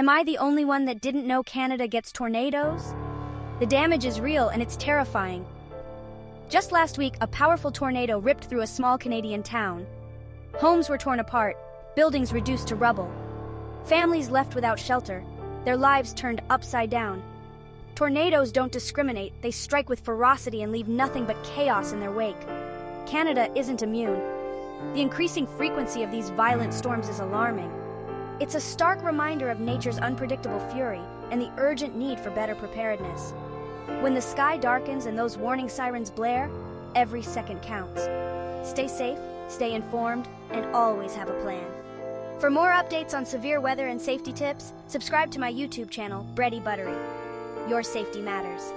Am I the only one that didn't know Canada gets tornadoes? The damage is real and it's terrifying. Just last week, a powerful tornado ripped through a small Canadian town. Homes were torn apart, buildings reduced to rubble. Families left without shelter, their lives turned upside down. Tornadoes don't discriminate, they strike with ferocity and leave nothing but chaos in their wake. Canada isn't immune. The increasing frequency of these violent storms is alarming. It's a stark reminder of nature's unpredictable fury and the urgent need for better preparedness. When the sky darkens and those warning sirens blare, every second counts. Stay safe, stay informed, and always have a plan. For more updates on severe weather and safety tips, subscribe to my YouTube channel, Bready Buttery. Your safety matters.